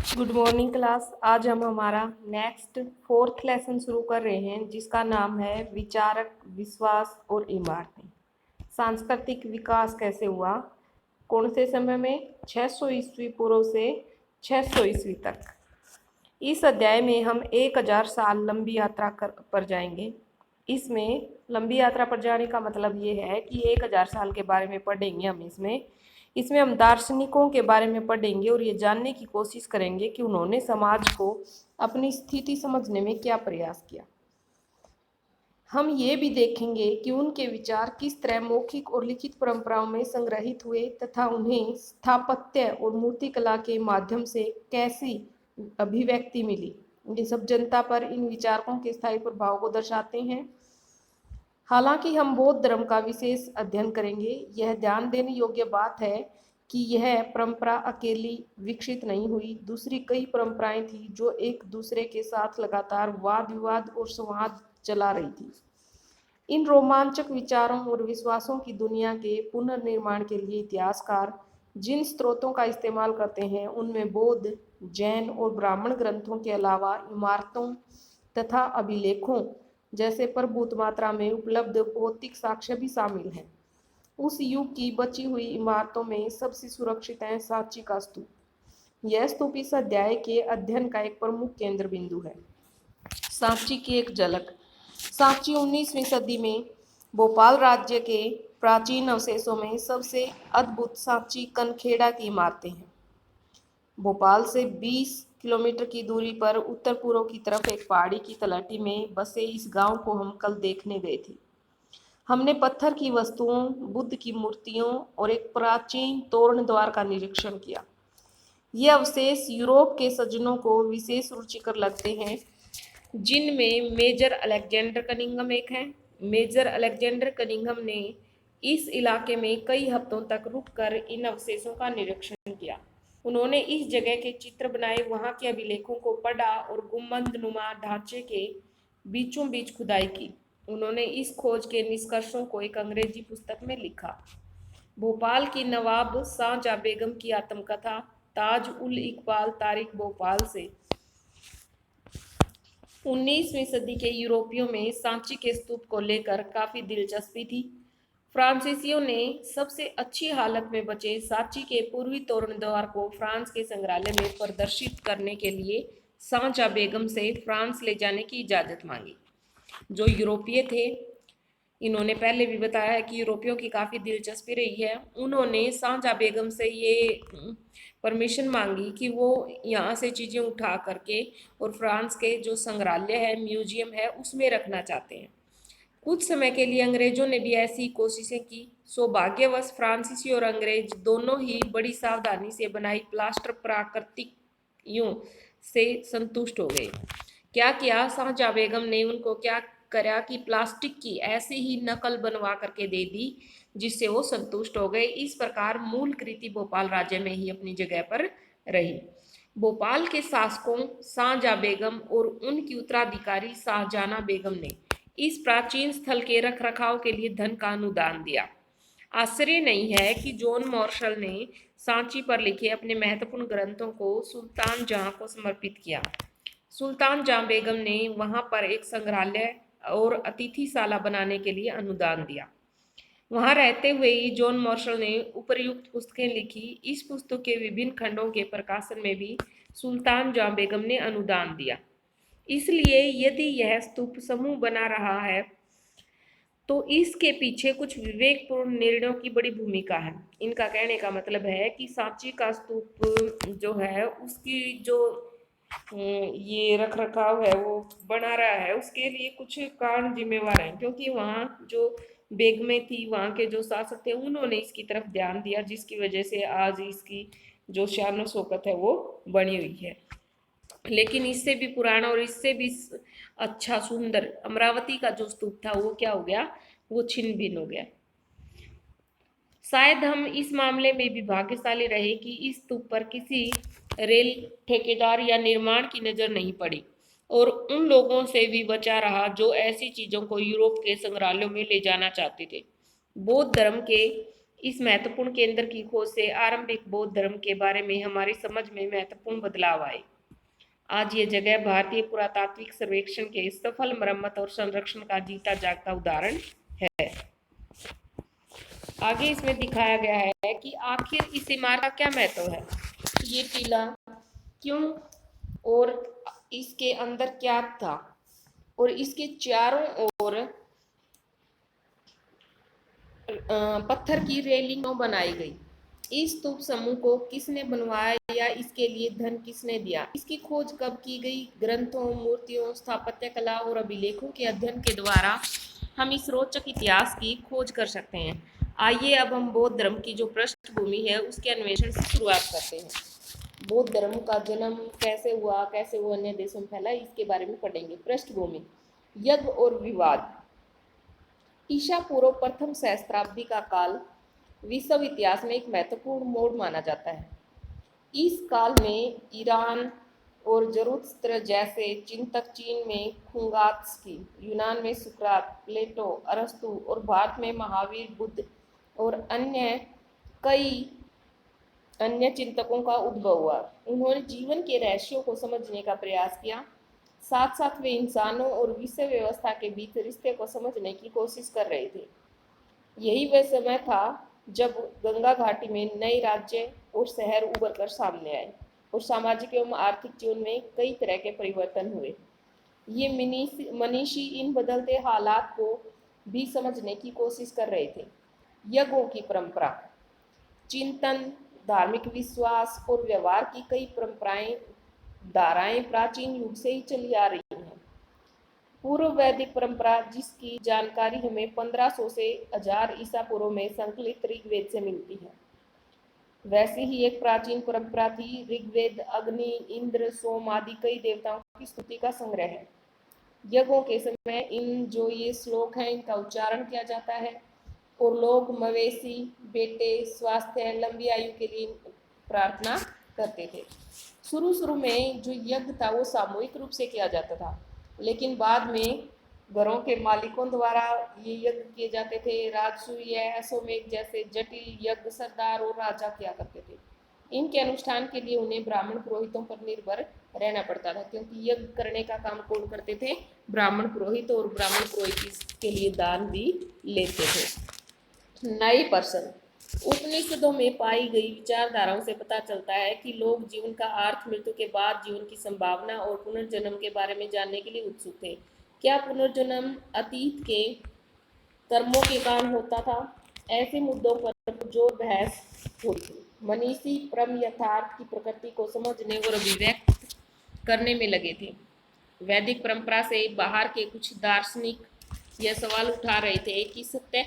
Good morning class. आज हम हमारा नेक्स्ट फोर्थ लेसन शुरू कर रहे हैं जिसका नाम है विचारक, विश्वास और इमारतें। सांस्कृतिक विकास कैसे हुआ, कौन से समय में, 600 ईस्वी पूर्व से 600 ईस्वी तक। इस अध्याय में हम 1000 साल लंबी यात्रा पर जाएंगे। इसमें लंबी यात्रा पर जाने का मतलब ये है कि 1000 साल के बारे में पढ़ेंगे हम। इसमें हम दार्शनिकों के बारे में पढ़ेंगे और ये जानने की कोशिश करेंगे कि उन्होंने समाज को अपनी स्थिति समझने में क्या प्रयास किया। हम ये भी देखेंगे कि उनके विचार किस तरह मौखिक और लिखित परंपराओं में संग्रहित हुए तथा उन्हें स्थापत्य और मूर्तिकला के माध्यम से कैसी अभिव्यक्ति मिली। ये सब जनता पर इन विचारकों के स्थायी प्रभाव को दर्शाते हैं। हालांकि हम बौद्ध धर्म का विशेष अध्ययन करेंगे, यह ध्यान देने योग्य बात है कि यह परंपरा अकेली विकसित नहीं हुई। दूसरी कई परंपराएं थी जो एक दूसरे के साथ लगातार वाद विवाद और संवाद चला रही थी। इन रोमांचक विचारों और विश्वासों की दुनिया के पुनर्निर्माण के लिए इतिहासकार जिन स्रोतों का इस्तेमाल करते हैं उनमें बौद्ध, जैन और ब्राह्मण ग्रंथों के अलावा इमारतों तथा अभिलेखों जैसे प्रभुत मात्रा में उपलब्ध भौतिक साक्ष्य भी शामिल हैं। उस युग की बची हुई इमारतों में सबसे सुरक्षित है सांची का स्तूप। यह स्तूप इस अध्याय के अध्ययन का एक प्रमुख केंद्र बिंदु है। सांची की एक झलक। सांची 19वीं सदी में भोपाल राज्य के प्राचीन अवशेषों में सबसे अद्भुत सांची कनखेड़ा की इमारतें हैं। भोपाल से 20 किलोमीटर की दूरी पर उत्तर पूर्व की तरफ एक पहाड़ी की तलहटी में बसे इस गांव को हम कल देखने गए थे। हमने पत्थर की वस्तुओं, बुद्ध की मूर्तियों और एक प्राचीन तोरण द्वार का निरीक्षण किया। ये अवशेष यूरोप के सज्जनों को विशेष रुचिकर लगते हैं, जिनमें मेजर अलेक्जेंडर कनिंघम एक हैं। मेजर अलेक्जेंडर कनिंघम ने इस इलाके में कई हफ्तों तक रुककर इन अवशेषों का निरीक्षण किया। उन्होंने इस जगह के चित्र बनाए, वहां के अभिलेखों को पढ़ा और गुंबदनुमा ढांचे के बीचों बीच खुदाई की। उन्होंने इस खोज के निष्कर्षों को एक अंग्रेजी पुस्तक में लिखा। भोपाल की नवाब शाहजहां बेगम की आत्मकथा ताज उल इकबाल तारीख भोपाल से। 19वीं सदी के यूरोपियों में सांची के स्तूप को लेकर काफी दिलचस्पी थी। फ्रांसीसियों ने सबसे अच्छी हालत में बचे सांची के पूर्वी तोरण द्वार को फ्रांस के संग्रहालय में प्रदर्शित करने के लिए शाहजहां बेगम से फ्रांस ले जाने की इजाज़त मांगी। जो यूरोपीय थे, इन्होंने पहले भी बताया है कि यूरोपियों की काफ़ी दिलचस्पी रही है। उन्होंने शाहजहां बेगम से ये परमिशन मांगी कि वो यहाँ से चीज़ें उठा करके और फ्रांस के जो संग्रहालय है, म्यूजियम है, उसमें रखना चाहते हैं। कुछ समय के लिए अंग्रेजों ने भी ऐसी कोशिशें की। सौभाग्यवश फ्रांसीसी और अंग्रेज दोनों ही बड़ी सावधानी से बनाई प्लास्टर प्राकृतिक से संतुष्ट हो गए। क्या किया शाहजहां बेगम ने, उनको क्या करा कि प्लास्टिक की ऐसी ही नकल बनवा करके दे दी जिससे वो संतुष्ट हो गए। इस प्रकार मूल कृति भोपाल राज्य में ही अपनी जगह पर रही। भोपाल के शासकों शाहजहां बेगम और उनकी उत्तराधिकारी शाहजहाना बेगम ने इस प्राचीन स्थल के रखरखाव के लिए धन का अनुदान दिया। आश्चर्य नहीं है कि जॉन मार्शल ने सांची पर लिखे अपने महत्वपूर्ण ग्रंथों को सुल्तान जहां को समर्पित किया। सुल्तान जहां बेगम ने वहां पर एक संग्रहालय और अतिथिशाला बनाने के लिए अनुदान दिया। वहां रहते हुए ही जॉन मार्शल ने उपर्युक्त पुस्तकें लिखी। इस पुस्तक के विभिन्न खंडों के प्रकाशन में भी सुल्तान जहां बेगम ने अनुदान दिया। इसलिए यदि यह स्तूप समूह बना रहा है तो इसके पीछे कुछ विवेकपूर्ण निर्णयों की बड़ी भूमिका है। इनका कहने का मतलब है कि सांची का स्तूप जो है उसकी जो ये रख रखाव है वो बना रहा है, उसके लिए कुछ कारण जिम्मेवार हैं, क्योंकि वहाँ जो बेगमें थी, वहाँ के जो शासक थे, उन्होंने इसकी तरफ ध्यान दिया, जिसकी वजह से आज इसकी जो शान शौकत है वो बनी हुई है। लेकिन इससे भी पुराना और इससे भी अच्छा सुंदर अमरावती का जो स्तूप था वो क्या हो गया, वो छिन्न भिन्न हो गया। शायद हम इस मामले में भी भाग्यशाली रहे कि इस स्तूप पर किसी रेल ठेकेदार या निर्माण की नजर नहीं पड़ी और उन लोगों से भी बचा रहा जो ऐसी चीजों को यूरोप के संग्रहालयों में ले जाना चाहते थे। बौद्ध धर्म के इस महत्वपूर्ण केंद्र की खोज से आरंभिक बौद्ध धर्म के बारे में हमारी समझ में महत्वपूर्ण बदलाव आए। आज ये जगह भारतीय पुरातात्विक सर्वेक्षण के सफल मरम्मत और संरक्षण का जीता जागता उदाहरण है। आगे इसमें दिखाया गया है कि आखिर इस इमारत का क्या महत्व है, ये टीला क्यों और इसके अंदर क्या था और इसके चारों ओर पत्थर की रेलिंग बनाई गई। इस स्तूप समूह को किसने बनवाया या इसके लिए धन किसने दिया, इसकी खोज कब की गई। ग्रंथों, मूर्तियों, स्थापत्य कला और अभिलेखों के अध्ययन के द्वारा हम इस रोचक इतिहास की खोज कर सकते हैं। आइए अब हम बौद्ध धर्म की जो पृष्ठभूमि है उसके अन्वेषण से शुरुआत करते हैं। बौद्ध धर्म का जन्म कैसे हुआ, कैसे वो अन्य देशों में फैला, इसके बारे में पढ़ेंगे। पृष्ठभूमि, यज्ञ और विवाद। ईसा पूर्व प्रथम सहस्त्राब्दी का काल विश्व इतिहास में एक महत्वपूर्ण मोड़ माना जाता है। इस काल में ईरान और जरुस्त्र जैसे चिंतक, चीन में खुंगात्स्की, यूनान में सुकरात, प्लेटो, अरस्तु और भारत में महावीर, बुद्ध और कई अन्य चिंतकों का उद्भव हुआ। उन्होंने जीवन के रहस्यों को समझने का प्रयास किया, साथ साथ वे इंसानों और विश्व व्यवस्था के बीच रिश्ते को समझने की कोशिश कर रहे थे। यही वह समय था जब गंगा घाटी में नए राज्य और शहर उभर कर सामने आए और सामाजिक एवं आर्थिक जीवन में कई तरह के परिवर्तन हुए। ये मनीषी इन बदलते हालात को भी समझने की कोशिश कर रहे थे। यज्ञों की परंपरा, चिंतन, धार्मिक विश्वास और व्यवहार की कई परंपराएं, धाराएं प्राचीन युग से ही चली आ रही हैं। पूर्व वैदिक परंपरा, जिसकी जानकारी हमें 1500 से 1000 ईसा पूर्व में संकलित ऋग्वेद से मिलती है, वैसे ही एक प्राचीन परंपरा थी। ऋग्वेद अग्नि, इंद्र, सोम आदि कई देवताओं की स्तुति का संग्रह है। यज्ञों के समय इन जो ये श्लोक हैं इनका उच्चारण किया जाता है और लोग मवेशी, बेटे, स्वास्थ्य, लंबी आयु के लिए प्रार्थना करते थे। शुरू में जो यज्ञ था वो सामूहिक रूप से किया जाता था, लेकिन बाद में घरों के मालिकों द्वारा ये यज्ञ किए जाते थे। राजसूय, अश्वमेध जैसे जटिल यज्ञ सरदार और राजा किया करते थे। इनके अनुष्ठान के लिए उन्हें ब्राह्मण पुरोहितों पर निर्भर रहना पड़ता था, क्योंकि यज्ञ करने का काम कौन करते थे? ब्राह्मण पुरोहित, और ब्राह्मण पुरोहित इसके लिए दान भी लेते थे। नए पर्सन, उपनिषदों में पाई गई विचारधाराओं से पता चलता है कि लोग जीवन का अर्थ, मृत्यु के बाद जीवन की संभावना और पुनर्जन्म के बारे में जानने के लिए उत्सुक थे। क्या पुनर्जन्म अतीत के कर्मों के कारण होता था? ऐसे मुद्दों पर जो बहस होती। मनीषी परम यथार्थ की प्रकृति को समझने और अभिव्यक्त करने में लगे थे। वैदिक परंपरा से बाहर के कुछ दार्शनिक यह सवाल उठा रहे थे कि सत्य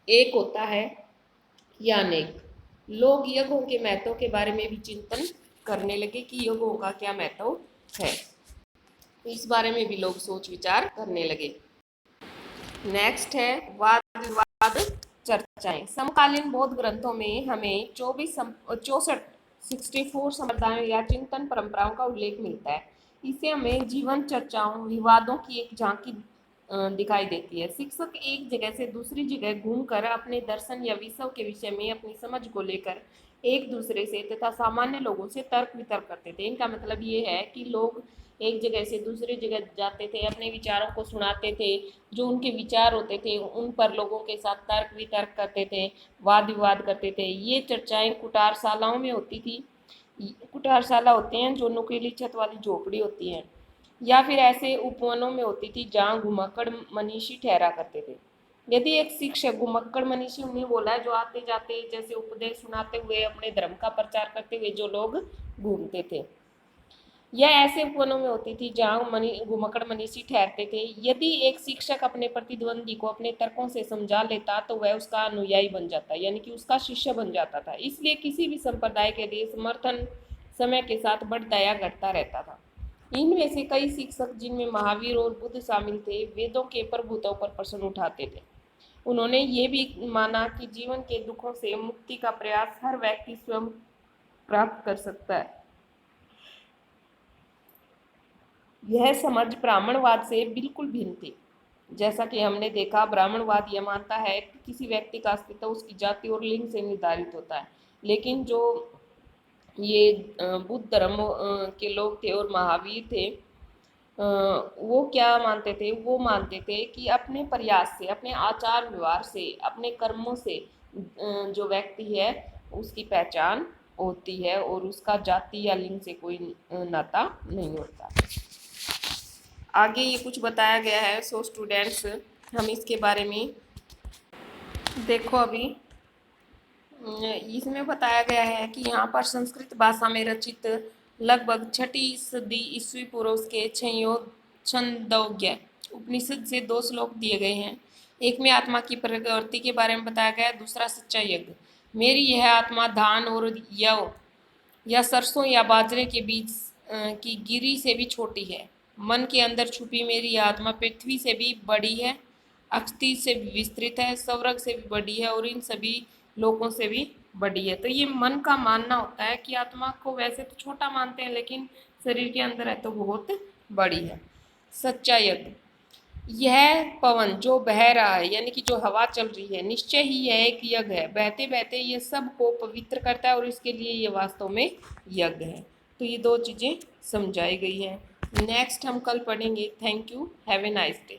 एक होता है या अनेक। लोग यज्ञों के महत्व के बारे में भी चिंतन करने लगे कि यज्ञों का क्या महत्व है। इस बारे में भी लोग सोच विचार करने लगे। नेक्स्ट है वाद विवाद चर्चाएं। समकालीन बौद्ध ग्रंथों में हमें 64 संप्रदायों या चिंतन परंपराओं का उल्लेख मिलता है। इससे हमें जीवन चर्चाओं, विवादों की एक झांकी दिखाई देती है। शिक्षक एक जगह से दूसरी जगह घूमकर अपने दर्शन या विषय के विषय में अपनी समझ को लेकर एक दूसरे से तथा सामान्य लोगों से तर्क वितर्क करते थे। इनका मतलब ये है कि लोग एक जगह से दूसरी जगह जाते थे, अपने विचारों को सुनाते थे, जो उनके विचार होते थे उन पर लोगों के साथ तर्क वितर्क करते थे, वाद विवाद करते थे। ये चर्चाएं कुटारशालाओं में होती थी। कुटारशाला होते हैं जो नुकीली छत वाली झोपड़ी होती हैं, या फिर ऐसे उपवनों में होती थी जहाँ घुमक्कड़ मनीषी ठहरा करते थे। यदि एक शिक्षक घुमक्कड़ मनीषी उन्हें बोला है जो आते जाते जैसे उपदेश सुनाते हुए, अपने धर्म का प्रचार करते हुए जो लोग घूमते थे, यह ऐसे उपवनों में होती थी जहाँ घुमक्कड़ मनीषी ठहरते थे। यदि एक शिक्षक अपने प्रतिद्वंदी को अपने तर्कों से समझा लेता तो वह उसका अनुयायी बन जाता, यानी कि उसका शिष्य बन जाता था। इसलिए किसी भी संप्रदाय के लिए समर्थन समय के साथ बढ़ता या घटता रहता था। इनमें से कई शिक्षक, जिनमें महावीर और बुद्ध शामिल थे, वेदों के प्रभुत्व पर प्रश्न उठाते थे। उन्होंने ये भी माना कि जीवन के दुखों से मुक्ति का प्रयास हर व्यक्ति स्वयं प्राप्त कर सकता है। यह समझ ब्राह्मणवाद से बिल्कुल भिन्न थी। जैसा कि हमने देखा, ब्राह्मणवाद यह मानता है कि किसी व्यक्ति का अस्तित्व उसकी जाति और लिंग से निर्धारित होता है। लेकिन जो ये बुद्ध धर्म के लोग थे और महावीर थे, वो क्या मानते थे? वो मानते थे कि अपने प्रयास से, अपने आचार व्यवहार से, अपने कर्मों से जो व्यक्ति है उसकी पहचान होती है और उसका जाति या लिंग से कोई नाता नहीं होता। आगे ये कुछ बताया गया है, सो स्टूडेंट्स हम इसके बारे में देखो। अभी इसमें बताया गया है कि यहाँ पर संस्कृत भाषा में रचित लगभग 6ठी सदी ईस्वी पूर्व के छंदोग्य उपनिषद से 2 श्लोक दिए गए हैं। एक में आत्मा की प्रकृति के बारे में बताया गया है, दूसरा सच्चा यज्ञ। मेरी यह आत्मा धान और यव या सरसों या बाजरे के बीज की गिरी से भी छोटी है। मन के अंदर छुपी मेरी आत्मा पृथ्वी से भी बड़ी है, अक्षति से भी विस्तृत है, स्वर्ग से भी बड़ी है और इन सभी लोगों से भी बड़ी है। तो ये मन का मानना होता है कि आत्मा को वैसे तो छोटा मानते हैं, लेकिन शरीर के अंदर है तो बहुत बड़ी है। सच्चा यज्ञ, यह पवन जो बह रहा है, यानी कि जो हवा चल रही है, निश्चय ही यह एक यज्ञ है। बहते बहते ये सब को पवित्र करता है और इसके लिए ये वास्तव में यज्ञ है। तो ये 2 चीज़ें समझाई गई हैं। नेक्स्ट हम कल पढ़ेंगे। Thank you, have a nice day.